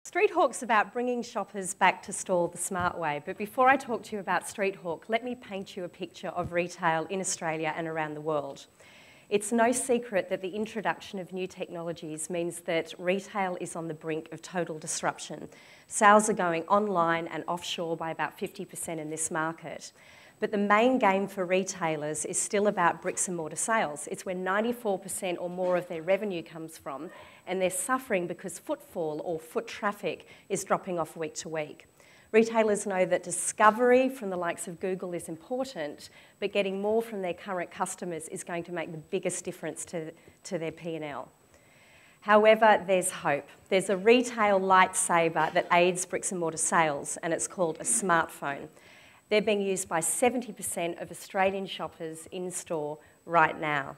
Street Hawk's about bringing shoppers back to store the smart way. But before I talk to you about Street Hawk, let me paint you a picture of retail in Australia and around the world. It's no secret that the introduction of new technologies means that retail is on the brink of total disruption. Sales are going online and offshore by about 50% in this market. But the main game for retailers is still about bricks and mortar sales. It's where 94% or more of their revenue comes from, and they're suffering because footfall or foot traffic is dropping off week to week. Retailers know that discovery from the likes of Google is important, but getting more from their current customers is going to make the biggest difference to their P&L. However, there's hope. There's a retail lightsaber that aids bricks and mortar sales, and it's called a smartphone. They're being used by 70% of Australian shoppers in store right now.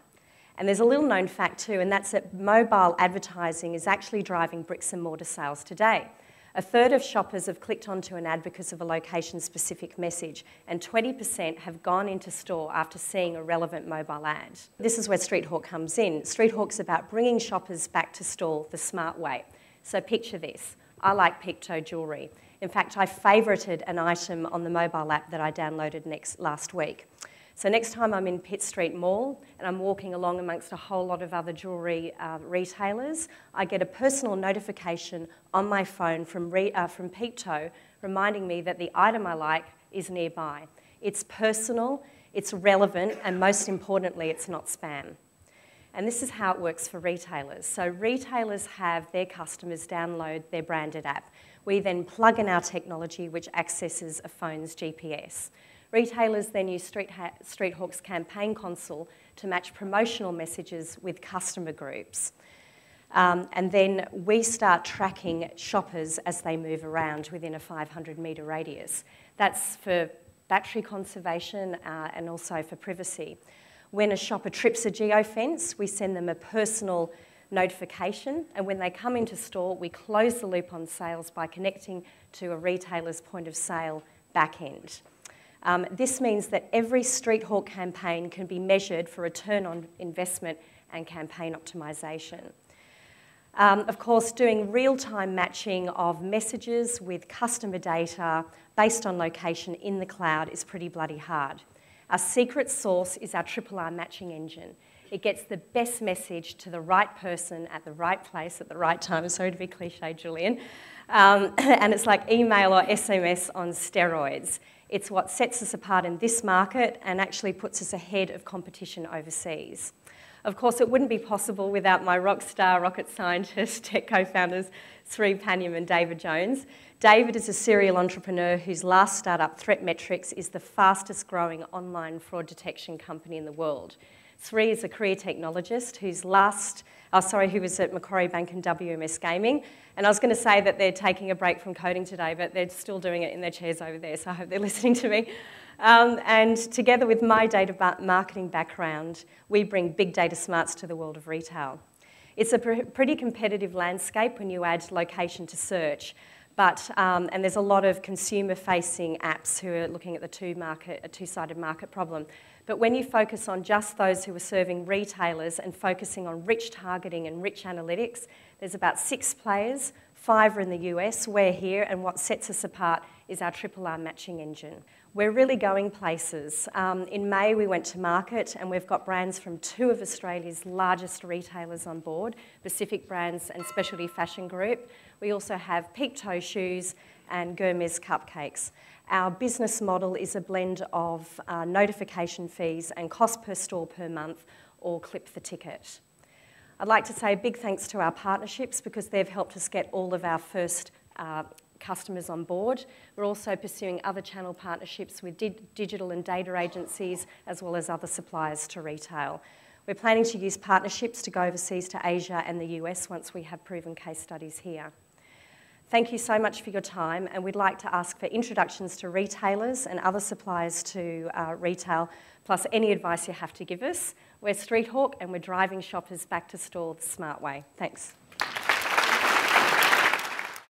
And there's a little known fact too, and that's that mobile advertising is actually driving bricks and mortar sales today. A third of shoppers have clicked onto an ad because of a location-specific message, and 20% have gone into store after seeing a relevant mobile ad. This is where Street Hawk comes in. Street Hawk's about bringing shoppers back to store the smart way. So picture this. I like Picto jewellery. In fact, I favourited an item on the mobile app that I downloaded last week. So next time I'm in Pitt Street Mall and I'm walking along amongst a whole lot of other jewellery retailers, I get a personal notification on my phone from Picto reminding me that the item I like is nearby. It's personal, it's relevant, and most importantly, it's not spam. And this is how it works for retailers. So retailers have their customers download their branded app. We then plug in our technology which accesses a phone's GPS. Retailers then use Street Hawk's campaign console to match promotional messages with customer groups. And then we start tracking shoppers as they move around within a 500-metre radius. That's for battery conservation and also for privacy. When a shopper trips a geofence, we send them a personal notification, and when they come into store, we close the loop on sales by connecting to a retailer's point of sale back end. This means that every Street Hawk campaign can be measured for return on investment and campaign optimisation. Of course, doing real-time matching of messages with customer data based on location in the cloud is pretty bloody hard. Our secret sauce is our R matching engine. It gets the best message to the right person at the right place at the right time. Sorry to be cliche, Julian. And it's like email or SMS on steroids. It's what sets us apart in this market and actually puts us ahead of competition overseas. Of course, it wouldn't be possible without my rock star rocket scientist, tech co-founders, Sri Panyam and David Jones. David is a serial entrepreneur whose last startup, ThreatMetrics, is the fastest growing online fraud detection company in the world. Sri is a career technologist who was at Macquarie Bank and WMS Gaming. And I was going to say that they're taking a break from coding today, but they're still doing it in their chairs over there, so I hope they're listening to me. And together with my data marketing background, we bring big data smarts to the world of retail. It's a pretty competitive landscape when you add location to search, and there's a lot of consumer-facing apps who are looking at a two-sided market problem. But when you focus on just those who are serving retailers and focusing on rich targeting and rich analytics, there's about 6 players, 5 are in the US, we're here, and what sets us apart is our R matching engine. We're really going places. In May, we went to market, and we've got brands from 2 of Australia's largest retailers on board, Pacific Brands and Specialty Fashion Group. We also have Picto shoes and Gourmet's cupcakes. Our business model is a blend of notification fees and cost per store per month, or clip the ticket. I'd like to say a big thanks to our partnerships because they've helped us get all of our first customers on board. We're also pursuing other channel partnerships with digital and data agencies as well as other suppliers to retail. We're planning to use partnerships to go overseas to Asia and the US once we have proven case studies here. Thank you so much for your time, and we'd like to ask for introductions to retailers and other suppliers to retail, plus any advice you have to give us. We're Street Hawk, and we're driving shoppers back to store the smart way. Thanks.